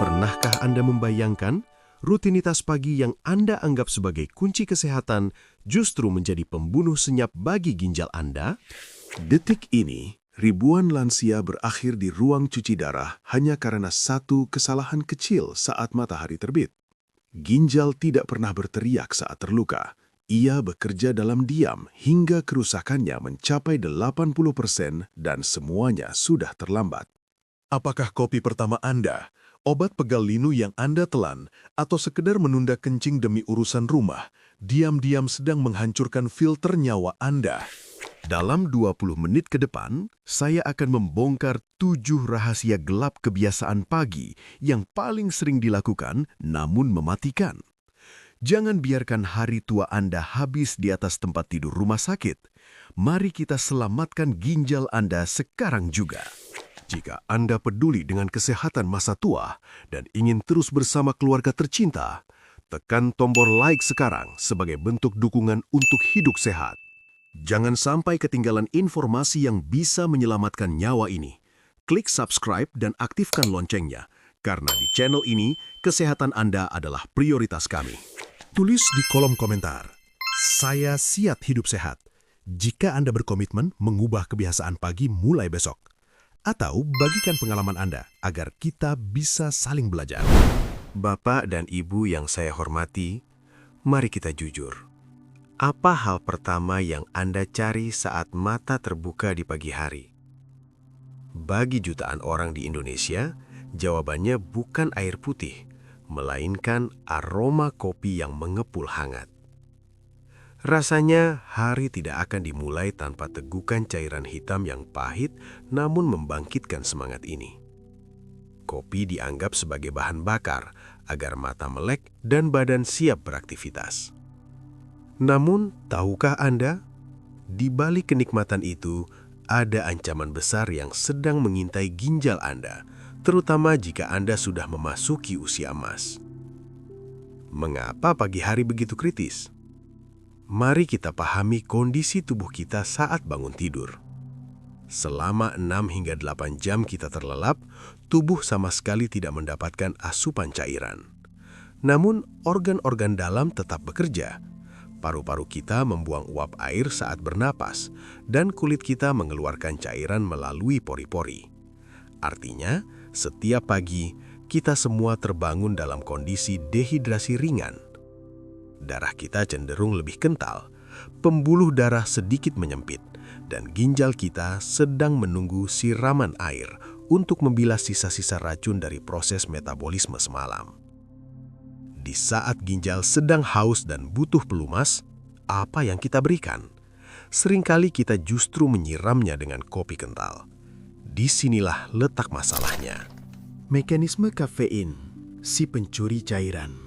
Pernahkah Anda membayangkan rutinitas pagi yang Anda anggap sebagai kunci kesehatan justru menjadi pembunuh senyap bagi ginjal Anda? Detik ini, ribuan lansia berakhir di ruang cuci darah hanya karena satu kesalahan kecil saat matahari terbit. Ginjal tidak pernah berteriak saat terluka. Ia bekerja dalam diam hingga kerusakannya mencapai 80% dan semuanya sudah terlambat. Apakah kopi pertama Anda, obat pegal linu yang Anda telan, atau sekedar menunda kencing demi urusan rumah, diam-diam sedang menghancurkan filter nyawa Anda? Dalam 20 menit ke depan, saya akan membongkar 7 rahasia gelap kebiasaan pagi yang paling sering dilakukan namun mematikan. Jangan biarkan hari tua Anda habis di atas tempat tidur rumah sakit. Mari kita selamatkan ginjal Anda sekarang juga. Jika Anda peduli dengan kesehatan masa tua dan ingin terus bersama keluarga tercinta, tekan tombol like sekarang sebagai bentuk dukungan untuk hidup sehat. Jangan sampai ketinggalan informasi yang bisa menyelamatkan nyawa ini. Klik subscribe dan aktifkan loncengnya, karena di channel ini, kesehatan Anda adalah prioritas kami. Tulis di kolom komentar, "Saya siap hidup sehat," jika Anda berkomitmen mengubah kebiasaan pagi mulai besok. Atau bagikan pengalaman Anda agar kita bisa saling belajar. Bapak dan Ibu yang saya hormati, mari kita jujur. Apa hal pertama yang Anda cari saat mata terbuka di pagi hari? Bagi jutaan orang di Indonesia, jawabannya bukan air putih, melainkan aroma kopi yang mengepul hangat. Rasanya hari tidak akan dimulai tanpa tegukan cairan hitam yang pahit namun membangkitkan semangat ini. Kopi dianggap sebagai bahan bakar agar mata melek dan badan siap beraktivitas. Namun, tahukah Anda? Di balik kenikmatan itu, ada ancaman besar yang sedang mengintai ginjal Anda, terutama jika Anda sudah memasuki usia emas. Mengapa pagi hari begitu kritis? Mari kita pahami kondisi tubuh kita saat bangun tidur. Selama 6 hingga 8 jam kita terlelap, tubuh sama sekali tidak mendapatkan asupan cairan. Namun, organ-organ dalam tetap bekerja. Paru-paru kita membuang uap air saat bernapas, dan kulit kita mengeluarkan cairan melalui pori-pori. Artinya, setiap pagi, kita semua terbangun dalam kondisi dehidrasi ringan. Darah kita cenderung lebih kental, pembuluh darah sedikit menyempit, dan ginjal kita sedang menunggu siraman air untuk membilas sisa-sisa racun dari proses metabolisme semalam. Di saat ginjal sedang haus dan butuh pelumas, apa yang kita berikan? Seringkali kita justru menyiramnya dengan kopi kental. Disinilah letak masalahnya. Mekanisme kafein, si pencuri cairan.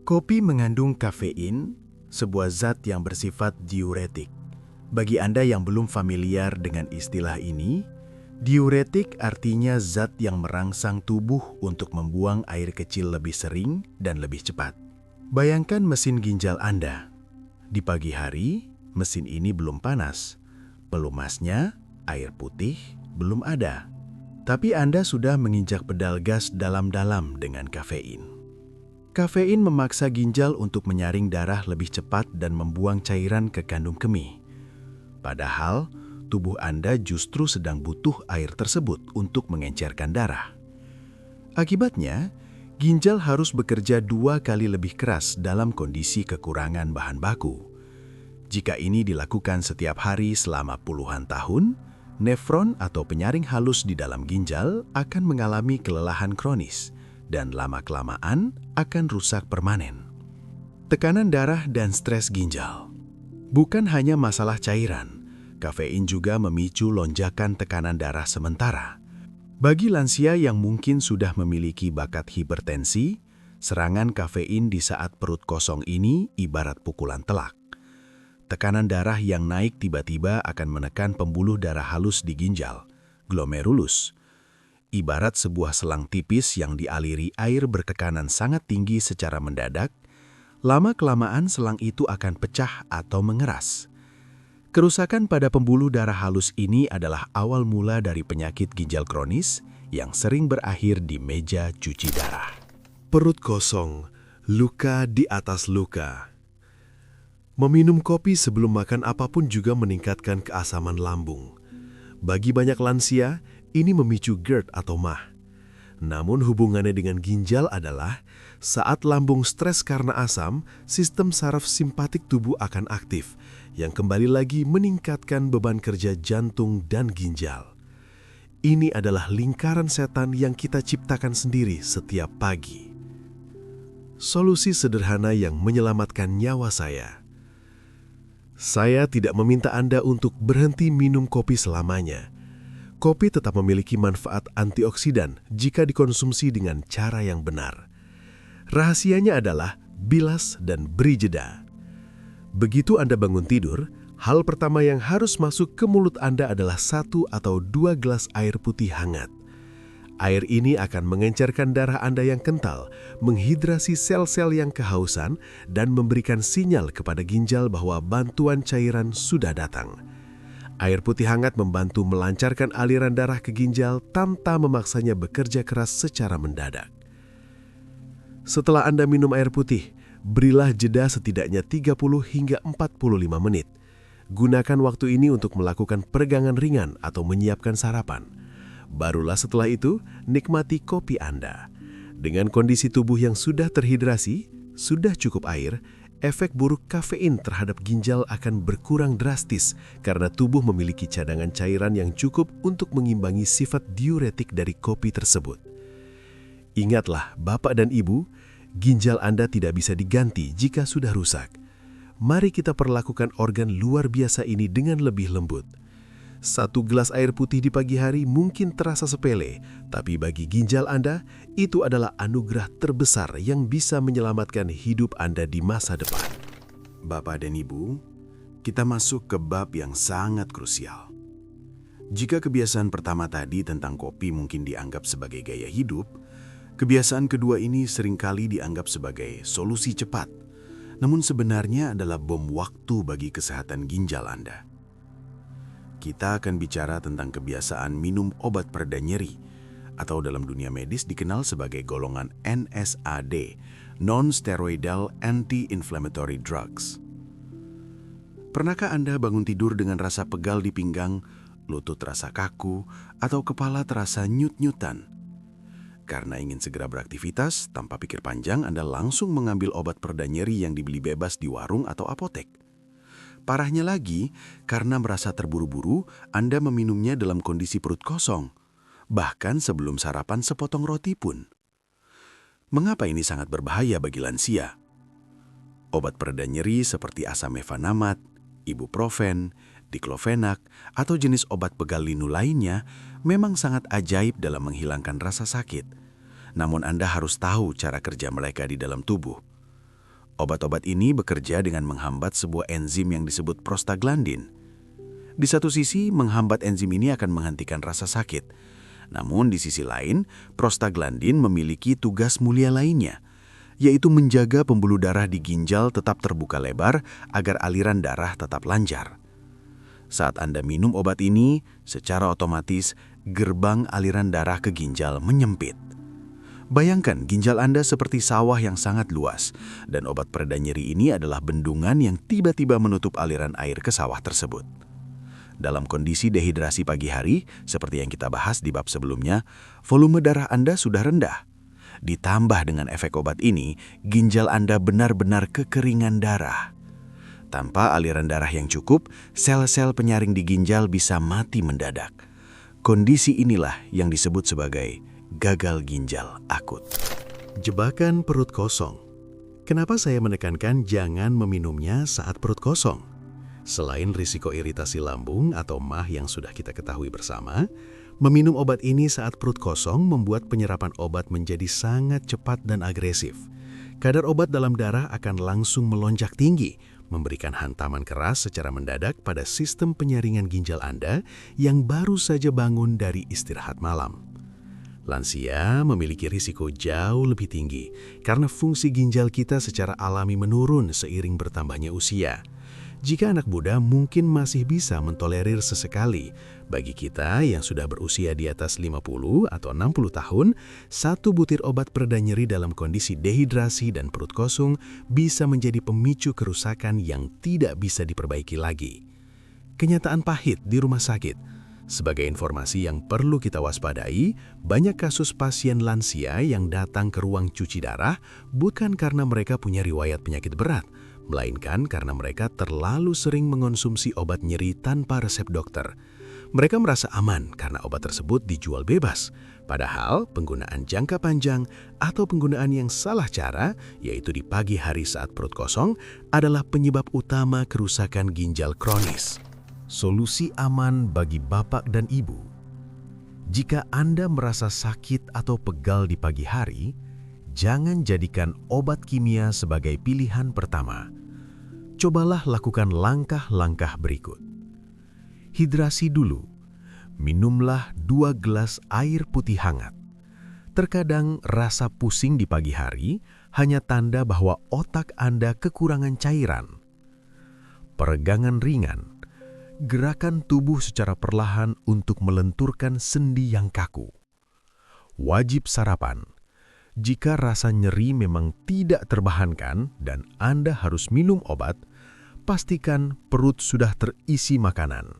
Kopi mengandung kafein, sebuah zat yang bersifat diuretik. Bagi Anda yang belum familiar dengan istilah ini, diuretik artinya zat yang merangsang tubuh untuk membuang air kecil lebih sering dan lebih cepat. Bayangkan mesin ginjal Anda. Di pagi hari, mesin ini belum panas. Pelumasnya, air putih, belum ada. Tapi Anda sudah menginjak pedal gas dalam-dalam dengan kafein. Kafein memaksa ginjal untuk menyaring darah lebih cepat dan membuang cairan ke kandung kemih. Padahal, tubuh Anda justru sedang butuh air tersebut untuk mengencerkan darah. Akibatnya, ginjal harus bekerja 2 kali lebih keras dalam kondisi kekurangan bahan baku. Jika ini dilakukan setiap hari selama puluhan tahun, nefron atau penyaring halus di dalam ginjal akan mengalami kelelahan kronis dan lama-kelamaan akan rusak permanen. Tekanan darah dan stres ginjal. Bukan hanya masalah cairan, kafein juga memicu lonjakan tekanan darah sementara. Bagi lansia yang mungkin sudah memiliki bakat hipertensi, serangan kafein di saat perut kosong ini ibarat pukulan telak. Tekanan darah yang naik tiba-tiba akan menekan pembuluh darah halus di ginjal, glomerulus. Ibarat sebuah selang tipis yang dialiri air bertekanan sangat tinggi secara mendadak, lama-kelamaan selang itu akan pecah atau mengeras. Kerusakan pada pembuluh darah halus ini adalah awal mula dari penyakit ginjal kronis yang sering berakhir di meja cuci darah. Perut kosong, luka di atas luka. Meminum kopi sebelum makan apapun juga meningkatkan keasaman lambung. Bagi banyak lansia, ini memicu GERD atau MAH. Namun hubungannya dengan ginjal adalah saat lambung stres karena asam, sistem saraf simpatik tubuh akan aktif, yang kembali lagi meningkatkan beban kerja jantung dan ginjal. Ini adalah lingkaran setan yang kita ciptakan sendiri setiap pagi. Solusi sederhana yang menyelamatkan nyawa saya. Saya tidak meminta Anda untuk berhenti minum kopi selamanya. Kopi tetap memiliki manfaat antioksidan jika dikonsumsi dengan cara yang benar. Rahasianya adalah bilas dan beri jeda. Begitu Anda bangun tidur, hal pertama yang harus masuk ke mulut Anda adalah 1 atau 2 gelas air putih hangat. Air ini akan mengencerkan darah Anda yang kental, menghidrasi sel-sel yang kehausan, dan memberikan sinyal kepada ginjal bahwa bantuan cairan sudah datang. Air putih hangat membantu melancarkan aliran darah ke ginjal tanpa memaksanya bekerja keras secara mendadak. Setelah Anda minum air putih, berilah jeda setidaknya 30 hingga 45 menit. Gunakan waktu ini untuk melakukan peregangan ringan atau menyiapkan sarapan. Barulah setelah itu, nikmati kopi Anda. Dengan kondisi tubuh yang sudah terhidrasi, sudah cukup air, efek buruk kafein terhadap ginjal akan berkurang drastis karena tubuh memiliki cadangan cairan yang cukup untuk mengimbangi sifat diuretik dari kopi tersebut. Ingatlah, Bapak dan Ibu, ginjal Anda tidak bisa diganti jika sudah rusak. Mari kita perlakukan organ luar biasa ini dengan lebih lembut. 1 gelas air putih di pagi hari mungkin terasa sepele, tapi bagi ginjal Anda, itu adalah anugerah terbesar yang bisa menyelamatkan hidup Anda di masa depan. Bapak dan Ibu, kita masuk ke bab yang sangat krusial. Jika kebiasaan pertama tadi tentang kopi mungkin dianggap sebagai gaya hidup, kebiasaan kedua ini seringkali dianggap sebagai solusi cepat, namun sebenarnya adalah bom waktu bagi kesehatan ginjal Anda. Kita akan bicara tentang kebiasaan minum obat pereda nyeri, atau dalam dunia medis dikenal sebagai golongan NSAD, Non-Steroidal Anti-Inflammatory Drugs. Pernahkah Anda bangun tidur dengan rasa pegal di pinggang, lutut terasa kaku, atau kepala terasa nyut-nyutan? Karena ingin segera beraktivitas, tanpa pikir panjang Anda langsung mengambil obat pereda nyeri yang dibeli bebas di warung atau apotek. Parahnya lagi, karena merasa terburu-buru, Anda meminumnya dalam kondisi perut kosong, bahkan sebelum sarapan sepotong roti pun. Mengapa ini sangat berbahaya bagi lansia? Obat pereda nyeri seperti asamefanamat, ibuprofen, diklofenak, atau jenis obat pegal linu lainnya memang sangat ajaib dalam menghilangkan rasa sakit. Namun Anda harus tahu cara kerja mereka di dalam tubuh. Obat-obat ini bekerja dengan menghambat sebuah enzim yang disebut prostaglandin. Di satu sisi, menghambat enzim ini akan menghentikan rasa sakit. Namun di sisi lain, prostaglandin memiliki tugas mulia lainnya, yaitu menjaga pembuluh darah di ginjal tetap terbuka lebar agar aliran darah tetap lancar. Saat Anda minum obat ini, secara otomatis gerbang aliran darah ke ginjal menyempit. Bayangkan ginjal Anda seperti sawah yang sangat luas, dan obat pereda nyeri ini adalah bendungan yang tiba-tiba menutup aliran air ke sawah tersebut. Dalam kondisi dehidrasi pagi hari, seperti yang kita bahas di bab sebelumnya, volume darah Anda sudah rendah. Ditambah dengan efek obat ini, ginjal Anda benar-benar kekeringan darah. Tanpa aliran darah yang cukup, sel-sel penyaring di ginjal bisa mati mendadak. Kondisi inilah yang disebut sebagai gagal ginjal akut. Jebakan perut kosong. Kenapa saya menekankan jangan meminumnya saat perut kosong? Selain risiko iritasi lambung atau MAH yang sudah kita ketahui bersama, meminum obat ini saat perut kosong membuat penyerapan obat menjadi sangat cepat dan agresif. Kadar obat dalam darah akan langsung melonjak tinggi, memberikan hantaman keras secara mendadak pada sistem penyaringan ginjal Anda yang baru saja bangun dari istirahat malam. Lansia memiliki risiko jauh lebih tinggi karena fungsi ginjal kita secara alami menurun seiring bertambahnya usia. Jika anak muda mungkin masih bisa mentolerir sesekali, bagi kita yang sudah berusia di atas 50 atau 60 tahun, satu butir obat pereda nyeri dalam kondisi dehidrasi dan perut kosong bisa menjadi pemicu kerusakan yang tidak bisa diperbaiki lagi. Kenyataan pahit di rumah sakit. Sebagai informasi yang perlu kita waspadai, banyak kasus pasien lansia yang datang ke ruang cuci darah bukan karena mereka punya riwayat penyakit berat, melainkan karena mereka terlalu sering mengonsumsi obat nyeri tanpa resep dokter. Mereka merasa aman karena obat tersebut dijual bebas, padahal penggunaan jangka panjang atau penggunaan yang salah cara, yaitu di pagi hari saat perut kosong, adalah penyebab utama kerusakan ginjal kronis. Solusi aman bagi bapak dan ibu. Jika Anda merasa sakit atau pegal di pagi hari, jangan jadikan obat kimia sebagai pilihan pertama. Cobalah lakukan langkah-langkah berikut. Hidrasi dulu. Minumlah 2 gelas air putih hangat. Terkadang rasa pusing di pagi hari hanya tanda bahwa otak Anda kekurangan cairan. Peregangan ringan. Gerakan tubuh secara perlahan untuk melenturkan sendi yang kaku. Wajib sarapan. Jika rasa nyeri memang tidak terbahankan dan Anda harus minum obat, pastikan perut sudah terisi makanan.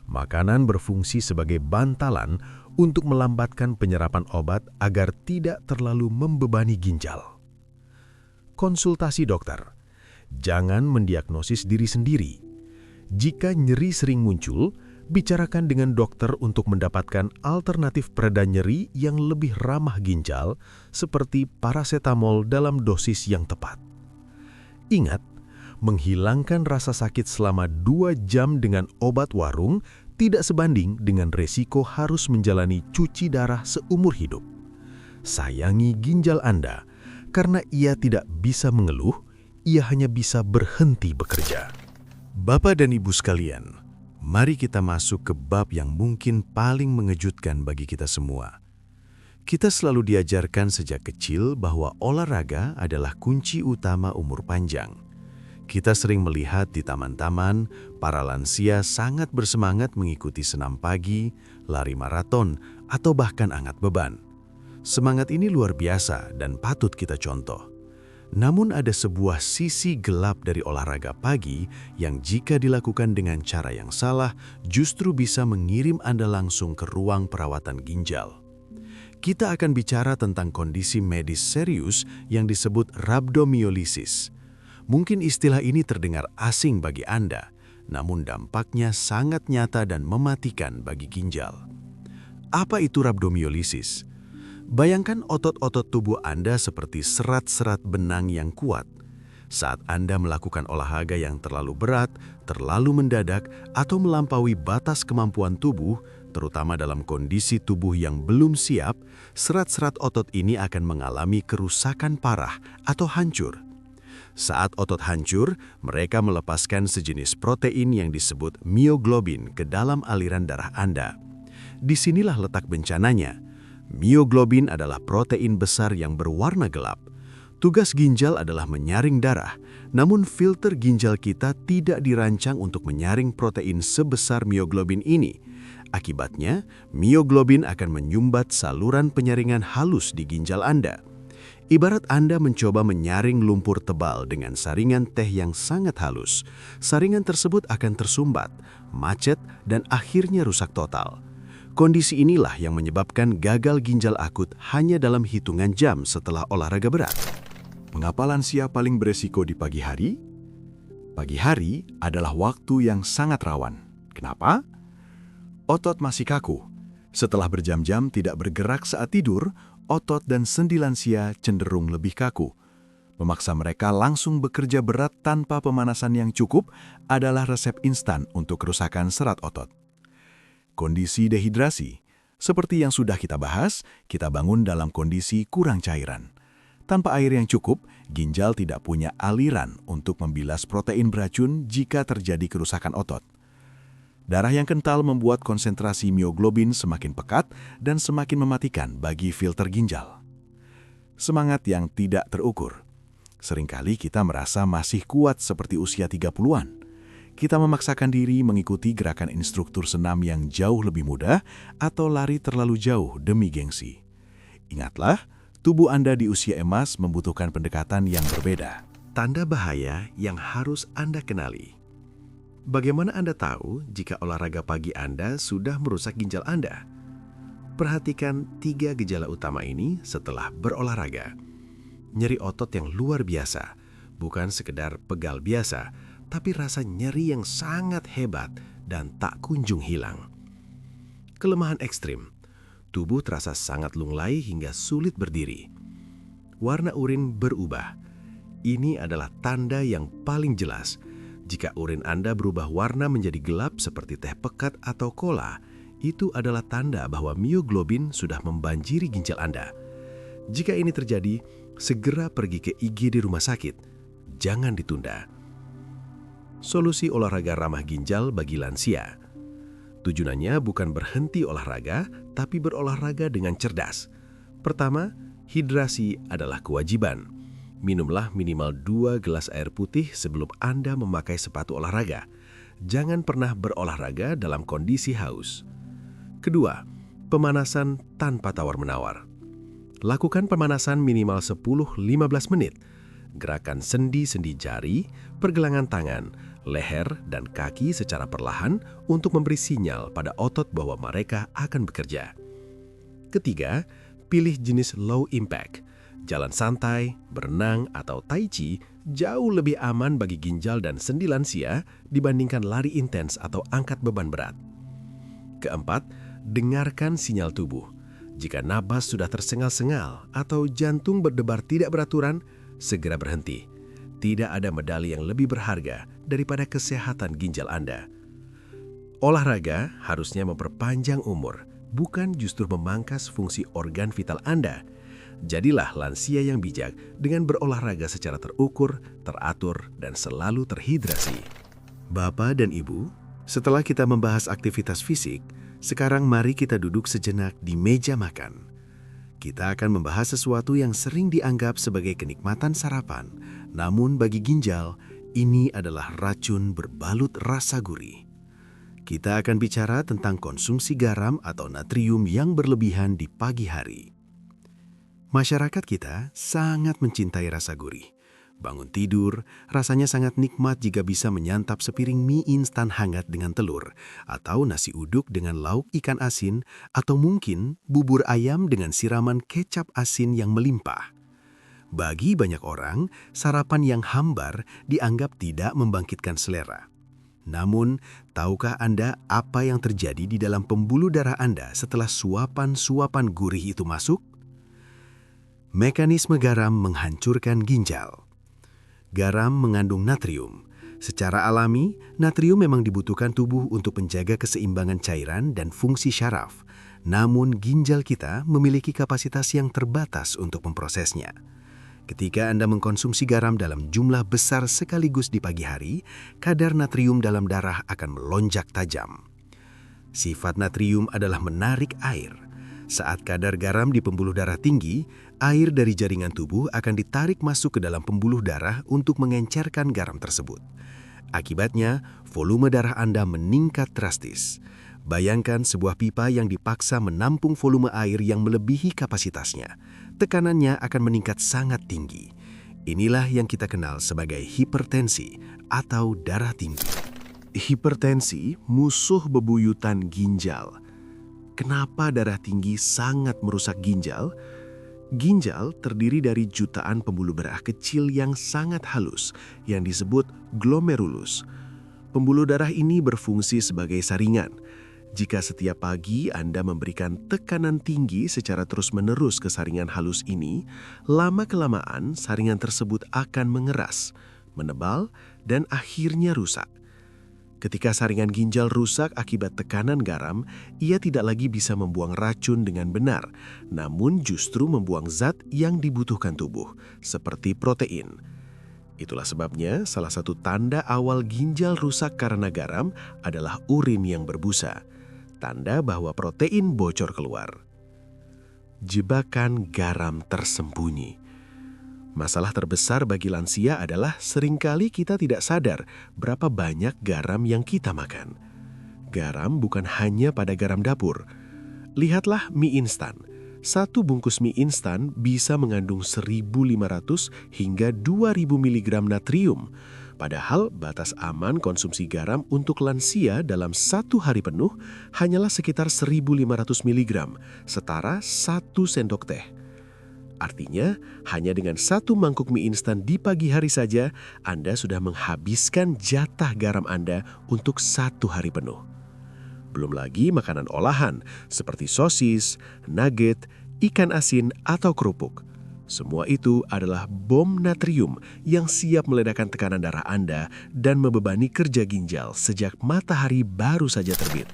Makanan berfungsi sebagai bantalan untuk melambatkan penyerapan obat agar tidak terlalu membebani ginjal. Konsultasi dokter. Jangan mendiagnosis diri sendiri. Jika nyeri sering muncul, bicarakan dengan dokter untuk mendapatkan alternatif pereda nyeri yang lebih ramah ginjal, seperti parasetamol dalam dosis yang tepat. Ingat, menghilangkan rasa sakit selama 2 jam dengan obat warung tidak sebanding dengan resiko harus menjalani cuci darah seumur hidup. Sayangi ginjal Anda, karena ia tidak bisa mengeluh, ia hanya bisa berhenti bekerja. Bapak dan Ibu sekalian, mari kita masuk ke bab yang mungkin paling mengejutkan bagi kita semua. Kita selalu diajarkan sejak kecil bahwa olahraga adalah kunci utama umur panjang. Kita sering melihat di taman-taman, para lansia sangat bersemangat mengikuti senam pagi, lari maraton, atau bahkan angkat beban. Semangat ini luar biasa dan patut kita contoh. Namun ada sebuah sisi gelap dari olahraga pagi yang jika dilakukan dengan cara yang salah justru bisa mengirim Anda langsung ke ruang perawatan ginjal. Kita akan bicara tentang kondisi medis serius yang disebut rhabdomyolysis. Mungkin istilah ini terdengar asing bagi Anda, namun dampaknya sangat nyata dan mematikan bagi ginjal. Apa itu rhabdomyolysis? Bayangkan otot-otot tubuh Anda seperti serat-serat benang yang kuat. Saat Anda melakukan olahraga yang terlalu berat, terlalu mendadak, atau melampaui batas kemampuan tubuh, terutama dalam kondisi tubuh yang belum siap, serat-serat otot ini akan mengalami kerusakan parah atau hancur. Saat otot hancur, mereka melepaskan sejenis protein yang disebut mioglobin ke dalam aliran darah Anda. Disinilah letak bencananya. Mioglobin adalah protein besar yang berwarna gelap. Tugas ginjal adalah menyaring darah, namun filter ginjal kita tidak dirancang untuk menyaring protein sebesar mioglobin ini. Akibatnya, mioglobin akan menyumbat saluran penyaringan halus di ginjal Anda. Ibarat Anda mencoba menyaring lumpur tebal dengan saringan teh yang sangat halus. Saringan tersebut akan tersumbat, macet, dan akhirnya rusak total. Kondisi inilah yang menyebabkan gagal ginjal akut hanya dalam hitungan jam setelah olahraga berat. Mengapa lansia paling beresiko di pagi hari? Pagi hari adalah waktu yang sangat rawan. Kenapa? Otot masih kaku. Setelah berjam-jam tidak bergerak saat tidur, otot dan sendi lansia cenderung lebih kaku. Memaksa mereka langsung bekerja berat tanpa pemanasan yang cukup adalah resep instan untuk kerusakan serat otot. Kondisi dehidrasi. Seperti yang sudah kita bahas, kita bangun dalam kondisi kurang cairan. Tanpa air yang cukup, ginjal tidak punya aliran untuk membilas protein beracun jika terjadi kerusakan otot. Darah yang kental membuat konsentrasi mioglobin semakin pekat dan semakin mematikan bagi filter ginjal. Semangat yang tidak terukur. Seringkali kita merasa masih kuat seperti usia 30-an. Kita memaksakan diri mengikuti gerakan instruktur senam yang jauh lebih mudah atau lari terlalu jauh demi gengsi. Ingatlah, tubuh Anda di usia emas membutuhkan pendekatan yang berbeda. Tanda bahaya yang harus Anda kenali. Bagaimana Anda tahu jika olahraga pagi Anda sudah merusak ginjal Anda? Perhatikan 3 gejala utama ini setelah berolahraga. Nyeri otot yang luar biasa, bukan sekedar pegal biasa, tapi rasa nyeri yang sangat hebat dan tak kunjung hilang. Kelemahan ekstrim, tubuh terasa sangat lunglai hingga sulit berdiri. Warna urin berubah. Ini adalah tanda yang paling jelas. Jika urin Anda berubah warna menjadi gelap seperti teh pekat atau kola, itu adalah tanda bahwa mioglobin sudah membanjiri ginjal Anda. Jika ini terjadi, segera pergi ke IGD rumah sakit. Jangan ditunda. Solusi olahraga ramah ginjal bagi lansia. Tujuannya bukan berhenti olahraga, tapi berolahraga dengan cerdas. Pertama, hidrasi adalah kewajiban. Minumlah minimal 2 gelas air putih sebelum Anda memakai sepatu olahraga. Jangan pernah berolahraga dalam kondisi haus. Kedua, pemanasan tanpa tawar-menawar. Lakukan pemanasan minimal 10-15 menit. Gerakan sendi-sendi jari, pergelangan tangan, leher, dan kaki secara perlahan untuk memberi sinyal pada otot bahwa mereka akan bekerja. Ketiga, pilih jenis low impact. Jalan santai, berenang, atau tai chi jauh lebih aman bagi ginjal dan sendi lansia dibandingkan lari intens atau angkat beban berat. Keempat, dengarkan sinyal tubuh. Jika napas sudah tersengal-sengal atau jantung berdebar tidak beraturan, segera berhenti. Tidak ada medali yang lebih berharga daripada kesehatan ginjal Anda. Olahraga harusnya memperpanjang umur, bukan justru memangkas fungsi organ vital Anda. Jadilah lansia yang bijak dengan berolahraga secara terukur, teratur, dan selalu terhidrasi. Bapak dan Ibu, setelah kita membahas aktivitas fisik, sekarang mari kita duduk sejenak di meja makan. Kita akan membahas sesuatu yang sering dianggap sebagai kenikmatan sarapan, namun bagi ginjal, ini adalah racun berbalut rasa gurih. Kita akan bicara tentang konsumsi garam atau natrium yang berlebihan di pagi hari. Masyarakat kita sangat mencintai rasa gurih. Bangun tidur, rasanya sangat nikmat jika bisa menyantap sepiring mie instan hangat dengan telur, atau nasi uduk dengan lauk ikan asin, atau mungkin bubur ayam dengan siraman kecap asin yang melimpah. Bagi banyak orang, sarapan yang hambar dianggap tidak membangkitkan selera. Namun, tahukah Anda apa yang terjadi di dalam pembuluh darah Anda setelah suapan-suapan gurih itu masuk? Mekanisme garam menghancurkan ginjal. Garam mengandung natrium. Secara alami, natrium memang dibutuhkan tubuh untuk menjaga keseimbangan cairan dan fungsi syaraf. Namun, ginjal kita memiliki kapasitas yang terbatas untuk memprosesnya. Ketika Anda mengkonsumsi garam dalam jumlah besar sekaligus di pagi hari, kadar natrium dalam darah akan melonjak tajam. Sifat natrium adalah menarik air. Saat kadar garam di pembuluh darah tinggi, air dari jaringan tubuh akan ditarik masuk ke dalam pembuluh darah untuk mengencerkan garam tersebut. Akibatnya, volume darah Anda meningkat drastis. Bayangkan sebuah pipa yang dipaksa menampung volume air yang melebihi kapasitasnya. Tekanannya akan meningkat sangat tinggi. Inilah yang kita kenal sebagai hipertensi atau darah tinggi. Hipertensi musuh bebuyutan ginjal. Kenapa darah tinggi sangat merusak ginjal? Ginjal terdiri dari jutaan pembuluh darah kecil yang sangat halus yang disebut glomerulus. Pembuluh darah ini berfungsi sebagai saringan. Jika setiap pagi Anda memberikan tekanan tinggi secara terus-menerus ke saringan halus ini, lama-kelamaan saringan tersebut akan mengeras, menebal, dan akhirnya rusak. Ketika saringan ginjal rusak akibat tekanan garam, ia tidak lagi bisa membuang racun dengan benar, namun justru membuang zat yang dibutuhkan tubuh, seperti protein. Itulah sebabnya salah satu tanda awal ginjal rusak karena garam adalah urin yang berbusa, tanda bahwa protein bocor keluar. Jebakan garam tersembunyi. Masalah terbesar bagi lansia adalah seringkali kita tidak sadar berapa banyak garam yang kita makan. Garam bukan hanya pada garam dapur. Lihatlah mie instan. Satu bungkus mie instan bisa mengandung 1.500 hingga 2.000 mg natrium. Padahal batas aman konsumsi garam untuk lansia dalam satu hari penuh hanyalah sekitar 1.500 mg, setara 1 sendok teh. Artinya, hanya dengan satu mangkuk mie instan di pagi hari saja, Anda sudah menghabiskan jatah garam Anda untuk satu hari penuh. Belum lagi makanan olahan seperti sosis, nugget, ikan asin, atau kerupuk. Semua itu adalah bom natrium yang siap meledakkan tekanan darah Anda dan membebani kerja ginjal sejak matahari baru saja terbit.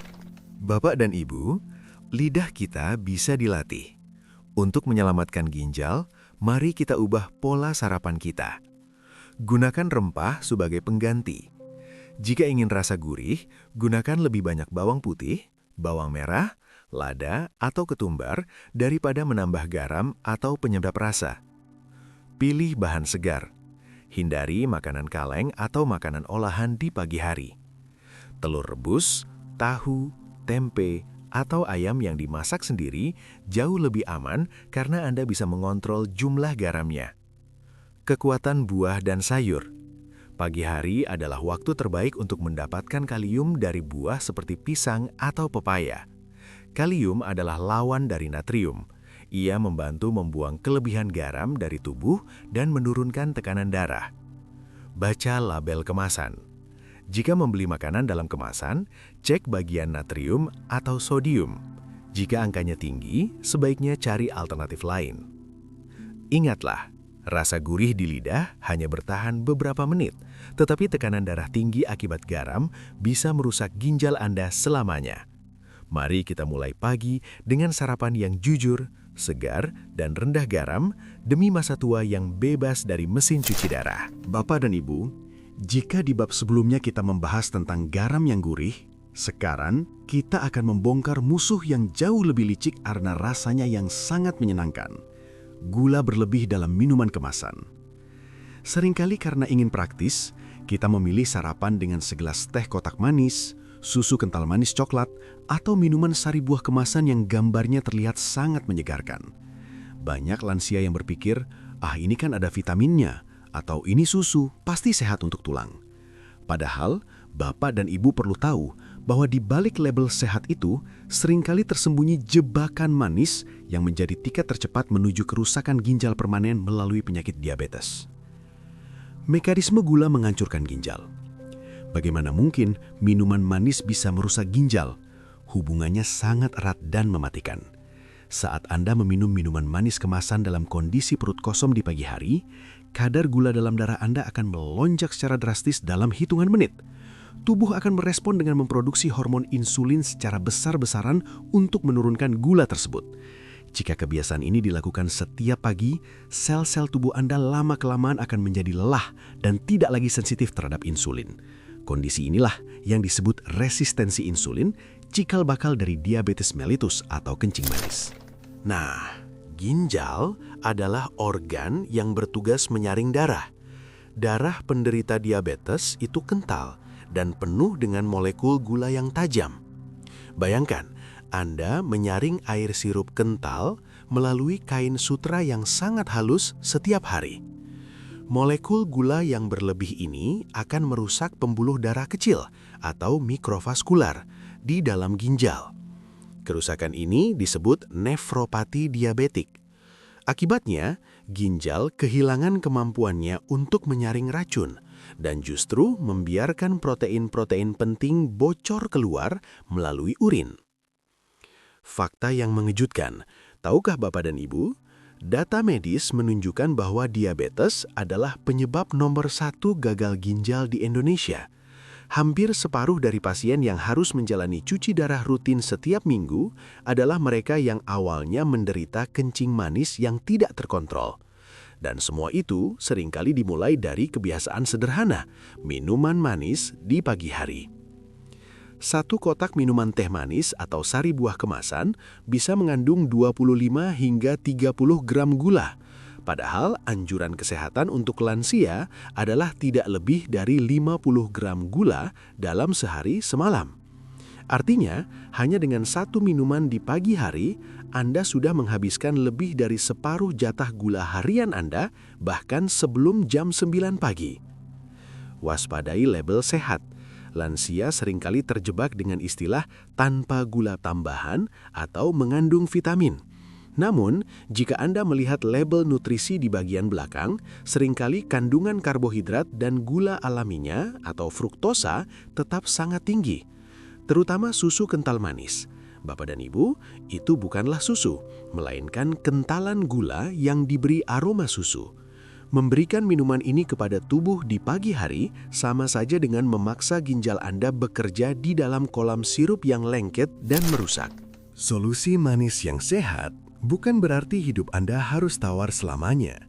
Bapak dan Ibu, lidah kita bisa dilatih. Untuk menyelamatkan ginjal, mari kita ubah pola sarapan kita. Gunakan rempah sebagai pengganti. Jika ingin rasa gurih, gunakan lebih banyak bawang putih, bawang merah, lada, atau ketumbar daripada menambah garam atau penyedap rasa. Pilih bahan segar. Hindari makanan kaleng atau makanan olahan di pagi hari. Telur rebus, tahu, tempe, atau ayam yang dimasak sendiri jauh lebih aman karena Anda bisa mengontrol jumlah garamnya. Kekuatan buah dan sayur. Pagi hari adalah waktu terbaik untuk mendapatkan kalium dari buah seperti pisang atau pepaya. Kalium adalah lawan dari natrium. Ia membantu membuang kelebihan garam dari tubuh dan menurunkan tekanan darah. Baca label kemasan. Jika membeli makanan dalam kemasan, cek bagian natrium atau sodium. Jika angkanya tinggi, sebaiknya cari alternatif lain. Ingatlah, rasa gurih di lidah hanya bertahan beberapa menit, tetapi tekanan darah tinggi akibat garam bisa merusak ginjal Anda selamanya. Mari kita mulai pagi dengan sarapan yang jujur, segar, dan rendah garam demi masa tua yang bebas dari mesin cuci darah. Bapak dan Ibu, jika di bab sebelumnya kita membahas tentang garam yang gurih, sekarang kita akan membongkar musuh yang jauh lebih licik karena rasanya yang sangat menyenangkan. Gula berlebih dalam minuman kemasan. Seringkali karena ingin praktis, kita memilih sarapan dengan segelas teh kotak manis, susu kental manis coklat, atau minuman sari buah kemasan yang gambarnya terlihat sangat menyegarkan. Banyak lansia yang berpikir, ini kan ada vitaminnya, atau ini susu, pasti sehat untuk tulang. Padahal, Bapak dan Ibu perlu tahu bahwa di balik label sehat itu seringkali tersembunyi jebakan manis yang menjadi tiket tercepat menuju kerusakan ginjal permanen melalui penyakit diabetes. Mekanisme gula menghancurkan ginjal. Bagaimana mungkin minuman manis bisa merusak ginjal? Hubungannya sangat erat dan mematikan. Saat Anda meminum minuman manis kemasan dalam kondisi perut kosong di pagi hari, kadar gula dalam darah Anda akan melonjak secara drastis dalam hitungan menit. Tubuh akan merespon dengan memproduksi hormon insulin secara besar-besaran untuk menurunkan gula tersebut. Jika kebiasaan ini dilakukan setiap pagi, sel-sel tubuh Anda lama-kelamaan akan menjadi lelah dan tidak lagi sensitif terhadap insulin. Kondisi inilah yang disebut resistensi insulin, cikal bakal dari diabetes mellitus atau kencing manis. Nah, ginjal adalah organ yang bertugas menyaring darah. Darah penderita diabetes itu kental dan penuh dengan molekul gula yang tajam. Bayangkan, Anda menyaring air sirup kental melalui kain sutra yang sangat halus setiap hari. Molekul gula yang berlebih ini akan merusak pembuluh darah kecil atau mikrovaskular di dalam ginjal. Kerusakan ini disebut nefropati diabetik. Akibatnya, ginjal kehilangan kemampuannya untuk menyaring racun dan justru membiarkan protein-protein penting bocor keluar melalui urin. Fakta yang mengejutkan, tahukah Bapak dan Ibu? Data medis menunjukkan bahwa diabetes adalah penyebab nomor 1 gagal ginjal di Indonesia. Hampir separuh dari pasien yang harus menjalani cuci darah rutin setiap minggu adalah mereka yang awalnya menderita kencing manis yang tidak terkontrol. Dan semua itu seringkali dimulai dari kebiasaan sederhana, minuman manis di pagi hari. Satu kotak minuman teh manis atau sari buah kemasan bisa mengandung 25 hingga 30 gram gula. Padahal anjuran kesehatan untuk lansia adalah tidak lebih dari 50 gram gula dalam sehari semalam. Artinya, hanya dengan satu minuman di pagi hari, Anda sudah menghabiskan lebih dari separuh jatah gula harian Anda, bahkan sebelum jam 9 pagi. Waspadai label sehat. Lansia seringkali terjebak dengan istilah tanpa gula tambahan atau mengandung vitamin. Namun, jika Anda melihat label nutrisi di bagian belakang, seringkali kandungan karbohidrat dan gula alaminya atau fruktosa tetap sangat tinggi, terutama susu kental manis. Bapak dan Ibu, itu bukanlah susu, melainkan kentalan gula yang diberi aroma susu. Memberikan minuman ini kepada tubuh di pagi hari sama saja dengan memaksa ginjal Anda bekerja di dalam kolam sirup yang lengket dan merusak. Solusi manis yang sehat bukan berarti hidup Anda harus tawar selamanya.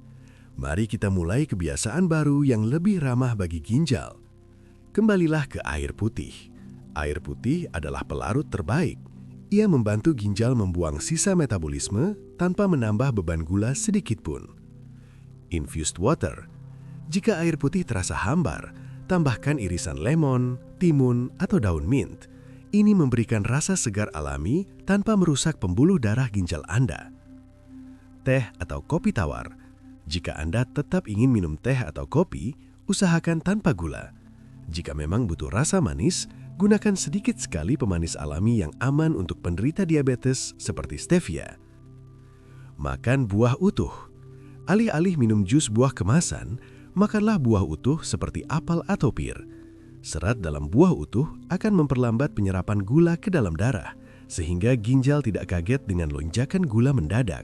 Mari kita mulai kebiasaan baru yang lebih ramah bagi ginjal. Kembalilah ke air putih. Air putih adalah pelarut terbaik. Ia membantu ginjal membuang sisa metabolisme tanpa menambah beban gula sedikit pun. Infused water. Jika air putih terasa hambar, tambahkan irisan lemon, timun, atau daun mint. Ini memberikan rasa segar alami tanpa merusak pembuluh darah ginjal Anda. Teh atau kopi tawar. Jika Anda tetap ingin minum teh atau kopi, usahakan tanpa gula. Jika memang butuh rasa manis, gunakan sedikit sekali pemanis alami yang aman untuk penderita diabetes seperti stevia. Makan buah utuh. Alih-alih minum jus buah kemasan, makanlah buah utuh seperti apel atau pir. Serat dalam buah utuh akan memperlambat penyerapan gula ke dalam darah, sehingga ginjal tidak kaget dengan lonjakan gula mendadak.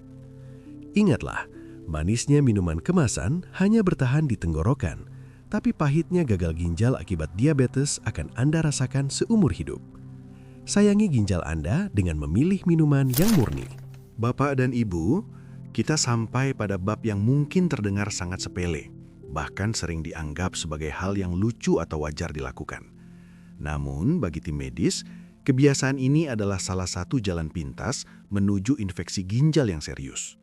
Ingatlah, manisnya minuman kemasan hanya bertahan di tenggorokan, tapi pahitnya gagal ginjal akibat diabetes akan Anda rasakan seumur hidup. Sayangi ginjal Anda dengan memilih minuman yang murni. Bapak dan Ibu, kita sampai pada bab yang mungkin terdengar sangat sepele, bahkan sering dianggap sebagai hal yang lucu atau wajar dilakukan. Namun, bagi tim medis, kebiasaan ini adalah salah satu jalan pintas menuju infeksi ginjal yang serius.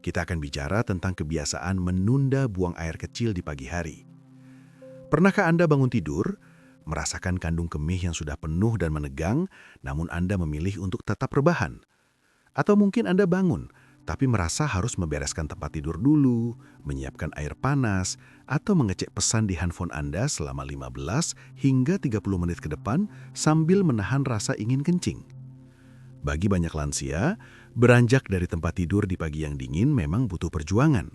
Kita akan bicara tentang kebiasaan menunda buang air kecil di pagi hari. Pernahkah Anda bangun tidur, merasakan kandung kemih yang sudah penuh dan menegang, namun Anda memilih untuk tetap rebahan? Atau mungkin Anda bangun, tapi merasa harus membereskan tempat tidur dulu, menyiapkan air panas, atau mengecek pesan di handphone Anda selama 15 hingga 30 menit ke depan sambil menahan rasa ingin kencing. Bagi banyak lansia, beranjak dari tempat tidur di pagi yang dingin memang butuh perjuangan.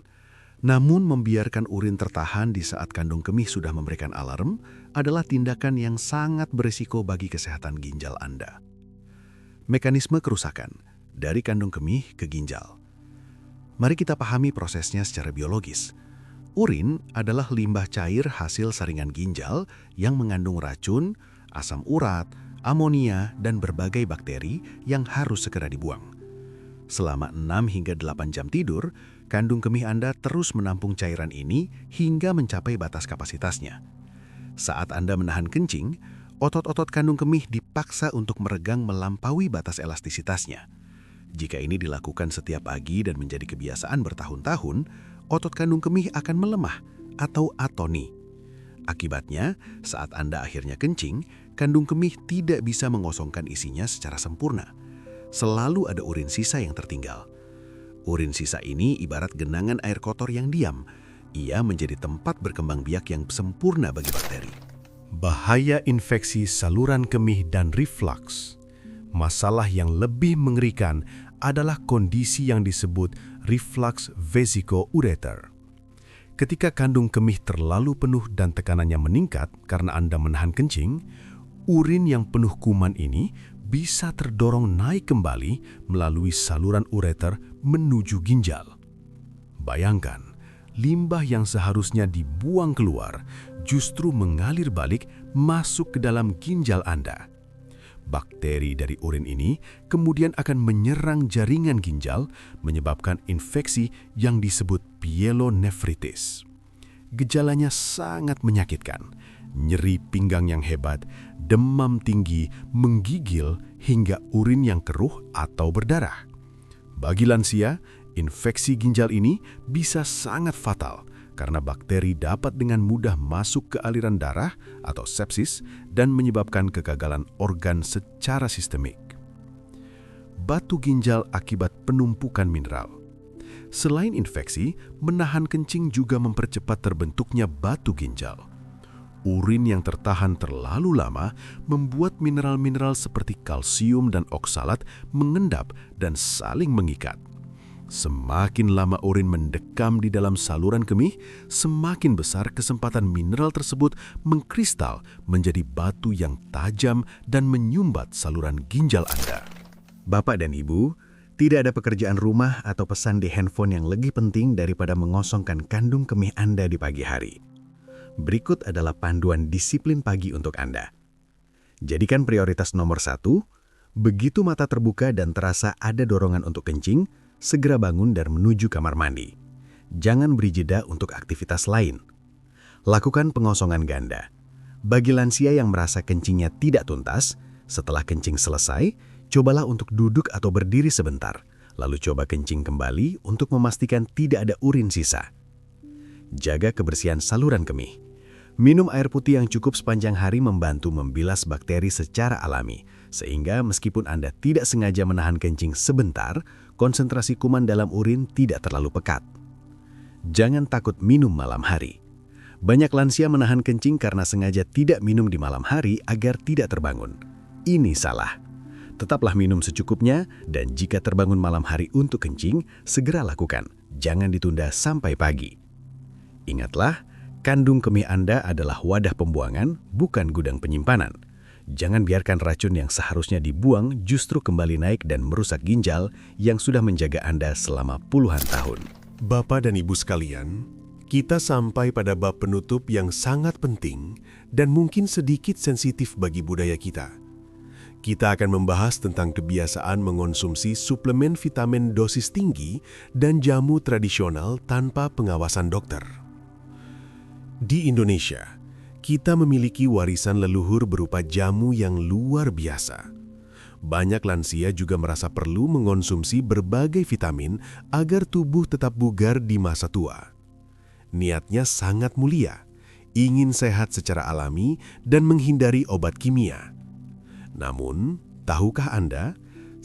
Namun membiarkan urin tertahan di saat kandung kemih sudah memberikan alarm adalah tindakan yang sangat berisiko bagi kesehatan ginjal Anda. Mekanisme kerusakan dari kandung kemih ke ginjal. Mari kita pahami prosesnya secara biologis. Urin adalah limbah cair hasil saringan ginjal yang mengandung racun, asam urat, amonia, dan berbagai bakteri yang harus segera dibuang. Selama 6 hingga 8 jam tidur, kandung kemih Anda terus menampung cairan ini hingga mencapai batas kapasitasnya. Saat Anda menahan kencing, otot-otot kandung kemih dipaksa untuk meregang melampaui batas elastisitasnya. Jika ini dilakukan setiap pagi dan menjadi kebiasaan bertahun-tahun, otot kandung kemih akan melemah atau atoni. Akibatnya, saat Anda akhirnya kencing, kandung kemih tidak bisa mengosongkan isinya secara sempurna. Selalu ada urin sisa yang tertinggal. Urin sisa ini ibarat genangan air kotor yang diam. Ia menjadi tempat berkembang biak yang sempurna bagi bakteri. Bahaya infeksi saluran kemih dan reflux. Masalah yang lebih mengerikan adalah kondisi yang disebut reflux vesicoureter. Ketika kandung kemih terlalu penuh dan tekanannya meningkat karena Anda menahan kencing, urin yang penuh kuman ini bisa terdorong naik kembali melalui saluran ureter menuju ginjal. Bayangkan, limbah yang seharusnya dibuang keluar justru mengalir balik masuk ke dalam ginjal Anda. Bakteri dari urin ini kemudian akan menyerang jaringan ginjal, menyebabkan infeksi yang disebut pyelonefritis. Gejalanya sangat menyakitkan, nyeri pinggang yang hebat, demam tinggi, menggigil, hingga urin yang keruh atau berdarah. Bagi lansia, Infeksi ginjal ini bisa sangat fatal karena bakteri dapat dengan mudah masuk ke aliran darah atau sepsis dan menyebabkan kegagalan organ secara sistemik. Batu ginjal akibat penumpukan mineral. Selain infeksi, menahan kencing juga mempercepat terbentuknya batu ginjal. Urin yang tertahan terlalu lama membuat mineral-mineral seperti kalsium dan oksalat mengendap dan saling mengikat. Semakin lama urin mendekam di dalam saluran kemih, semakin besar kesempatan mineral tersebut mengkristal menjadi batu yang tajam dan menyumbat saluran ginjal Anda. Bapak dan Ibu, tidak ada pekerjaan rumah atau pesan di handphone yang lebih penting daripada mengosongkan kandung kemih Anda di pagi hari. Berikut adalah panduan disiplin pagi untuk Anda. Jadikan prioritas nomor 1, begitu mata terbuka dan terasa ada dorongan untuk kencing, segera bangun dan menuju kamar mandi. Jangan beri jeda untuk aktivitas lain. Lakukan pengosongan ganda. Bagi lansia yang merasa kencingnya tidak tuntas, setelah kencing selesai, cobalah untuk duduk atau berdiri sebentar, lalu coba kencing kembali untuk memastikan tidak ada urin sisa. Jaga kebersihan saluran kemih. Minum air putih yang cukup sepanjang hari membantu membilas bakteri secara alami, sehingga meskipun Anda tidak sengaja menahan kencing sebentar, konsentrasi kuman dalam urin tidak terlalu pekat. Jangan takut minum malam hari. Banyak lansia menahan kencing karena sengaja tidak minum di malam hari agar tidak terbangun. Ini salah. Tetaplah minum secukupnya, dan jika terbangun malam hari untuk kencing, segera lakukan. Jangan ditunda sampai pagi. Ingatlah, kandung kemih Anda adalah wadah pembuangan, bukan gudang penyimpanan. Jangan biarkan racun yang seharusnya dibuang justru kembali naik dan merusak ginjal yang sudah menjaga Anda selama puluhan tahun. Bapak dan Ibu sekalian, kita sampai pada bab penutup yang sangat penting dan mungkin sedikit sensitif bagi budaya kita. Kita akan membahas tentang kebiasaan mengonsumsi suplemen vitamin dosis tinggi dan jamu tradisional tanpa pengawasan dokter. Di Indonesia, kita memiliki warisan leluhur berupa jamu yang luar biasa. Banyak lansia juga merasa perlu mengonsumsi berbagai vitamin agar tubuh tetap bugar di masa tua. Niatnya sangat mulia, ingin sehat secara alami dan menghindari obat kimia. Namun, tahukah Anda,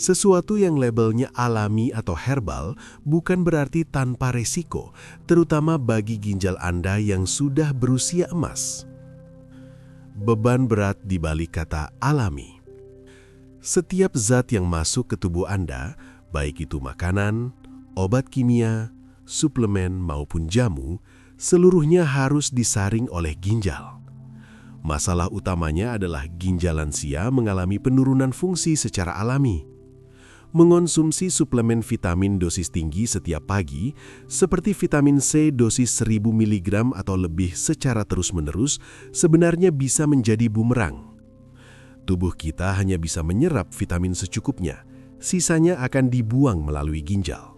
sesuatu yang labelnya alami atau herbal bukan berarti tanpa resiko, terutama bagi ginjal Anda yang sudah berusia emas. Beban berat di balik kata alami. Setiap zat yang masuk ke tubuh Anda, baik itu makanan, obat kimia, suplemen maupun jamu, seluruhnya harus disaring oleh ginjal. Masalah utamanya adalah ginjal lansia mengalami penurunan fungsi secara alami. Mengonsumsi suplemen vitamin dosis tinggi setiap pagi, seperti vitamin C dosis 1000 mg atau lebih secara terus-menerus, sebenarnya bisa menjadi bumerang. Tubuh kita hanya bisa menyerap vitamin secukupnya, sisanya akan dibuang melalui ginjal.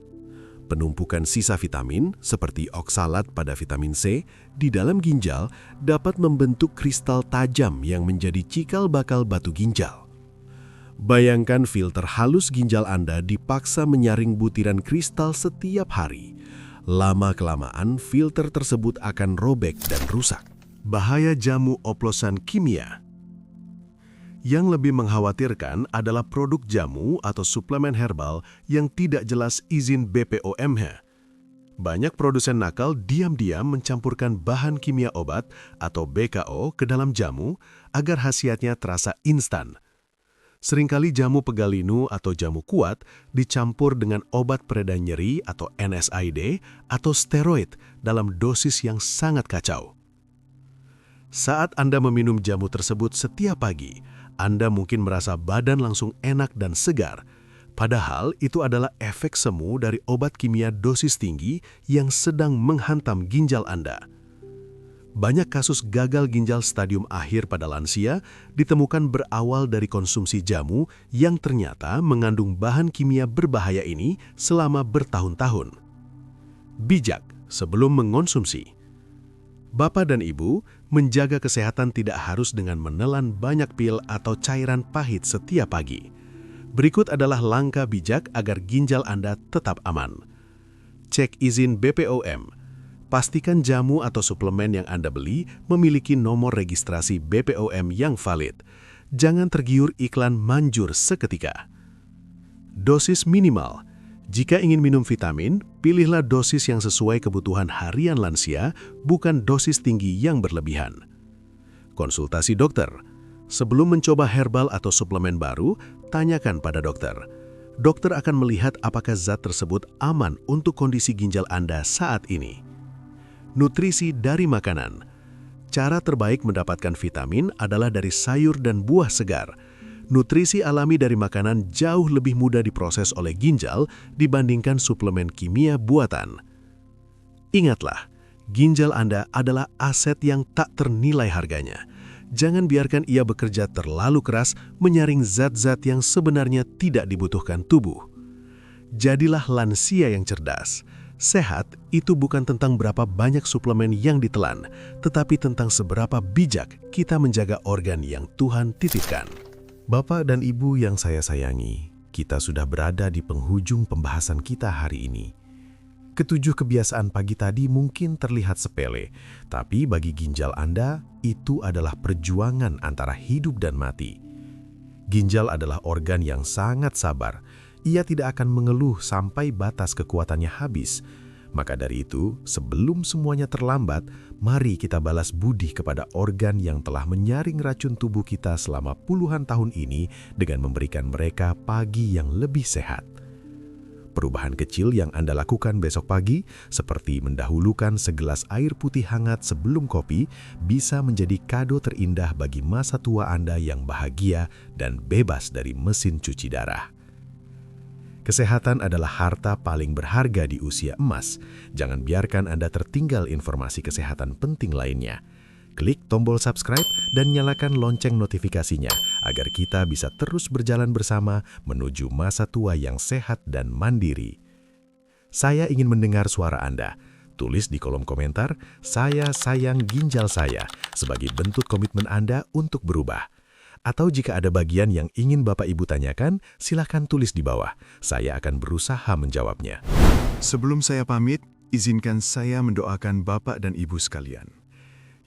Penumpukan sisa vitamin, seperti oksalat pada vitamin C, di dalam ginjal dapat membentuk kristal tajam yang menjadi cikal bakal batu ginjal. Bayangkan filter halus ginjal Anda dipaksa menyaring butiran kristal setiap hari. Lama-kelamaan, filter tersebut akan robek dan rusak. Bahaya jamu oplosan kimia. Yang lebih mengkhawatirkan adalah produk jamu atau suplemen herbal yang tidak jelas izin BPOM-nya. Banyak produsen nakal diam-diam mencampurkan bahan kimia obat atau BKO ke dalam jamu agar khasiatnya terasa instan. Seringkali jamu pegalinu atau jamu kuat dicampur dengan obat pereda nyeri atau NSAID atau steroid dalam dosis yang sangat kacau. Saat Anda meminum jamu tersebut setiap pagi, Anda mungkin merasa badan langsung enak dan segar, padahal itu adalah efek semu dari obat kimia dosis tinggi yang sedang menghantam ginjal Anda. Banyak kasus gagal ginjal stadium akhir pada lansia ditemukan berawal dari konsumsi jamu yang ternyata mengandung bahan kimia berbahaya ini selama bertahun-tahun. Bijak sebelum mengonsumsi. Bapak dan Ibu, menjaga kesehatan tidak harus dengan menelan banyak pil atau cairan pahit setiap pagi. Berikut adalah langkah bijak agar ginjal Anda tetap aman. cek izin BPOM. Pastikan jamu atau suplemen yang Anda beli memiliki nomor registrasi BPOM yang valid. Jangan tergiur iklan manjur seketika. Dosis minimal. Jika ingin minum vitamin, pilihlah dosis yang sesuai kebutuhan harian lansia, bukan dosis tinggi yang berlebihan. Konsultasi dokter. Sebelum mencoba herbal atau suplemen baru, tanyakan pada dokter. Dokter akan melihat apakah zat tersebut aman untuk kondisi ginjal Anda saat ini. Nutrisi dari makanan. Cara terbaik mendapatkan vitamin adalah dari sayur dan buah segar. Nutrisi alami dari makanan jauh lebih mudah diproses oleh ginjal dibandingkan suplemen kimia buatan. Ingatlah, ginjal Anda adalah aset yang tak ternilai harganya. Jangan biarkan ia bekerja terlalu keras menyaring zat-zat yang sebenarnya tidak dibutuhkan tubuh. Jadilah lansia yang cerdas. Sehat itu bukan tentang berapa banyak suplemen yang ditelan, tetapi tentang seberapa bijak kita menjaga organ yang Tuhan titipkan. Bapak dan Ibu yang saya sayangi, kita sudah berada di penghujung pembahasan kita hari ini. Ketujuh kebiasaan pagi tadi mungkin terlihat sepele, tapi bagi ginjal Anda, itu adalah perjuangan antara hidup dan mati. Ginjal adalah organ yang sangat sabar. Ia tidak akan mengeluh sampai batas kekuatannya habis. Maka dari itu, sebelum semuanya terlambat, mari kita balas budi kepada organ yang telah menyaring racun tubuh kita selama puluhan tahun ini dengan memberikan mereka pagi yang lebih sehat. Perubahan kecil yang Anda lakukan besok pagi, seperti mendahulukan segelas air putih hangat sebelum kopi, bisa menjadi kado terindah bagi masa tua Anda yang bahagia dan bebas dari mesin cuci darah. Kesehatan adalah harta paling berharga di usia emas. Jangan biarkan Anda tertinggal informasi kesehatan penting lainnya. Klik tombol subscribe dan nyalakan lonceng notifikasinya agar kita bisa terus berjalan bersama menuju masa tua yang sehat dan mandiri. Saya ingin mendengar suara Anda. Tulis di kolom komentar, "Saya sayang ginjal saya," sebagai bentuk komitmen Anda untuk berubah. Atau jika ada bagian yang ingin Bapak Ibu tanyakan, silakan tulis di bawah. Saya akan berusaha menjawabnya. Sebelum saya pamit, izinkan saya mendoakan Bapak dan Ibu sekalian.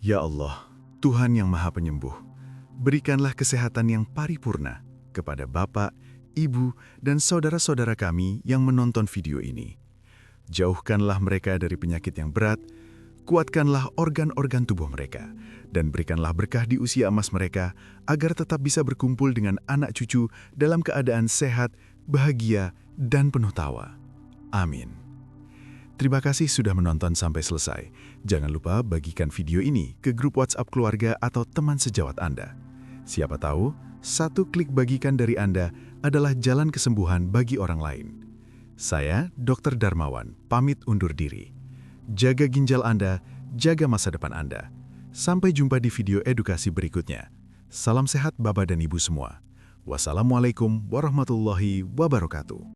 Ya Allah, Tuhan yang Maha Penyembuh, berikanlah kesehatan yang paripurna kepada Bapak, Ibu, dan saudara-saudara kami yang menonton video ini. Jauhkanlah mereka dari penyakit yang berat, kuatkanlah organ-organ tubuh mereka, dan berikanlah berkah di usia emas mereka agar tetap bisa berkumpul dengan anak cucu dalam keadaan sehat, bahagia, dan penuh tawa. Amin. Terima kasih sudah menonton sampai selesai. Jangan lupa bagikan video ini ke grup WhatsApp keluarga atau teman sejawat Anda. Siapa tahu, satu klik bagikan dari Anda adalah jalan kesembuhan bagi orang lain. Saya, Dr. Darmawan, pamit undur diri. Jaga ginjal Anda, jaga masa depan Anda. Sampai jumpa di video edukasi berikutnya. Salam sehat Bapak dan Ibu semua. Wassalamualaikum warahmatullahi wabarakatuh.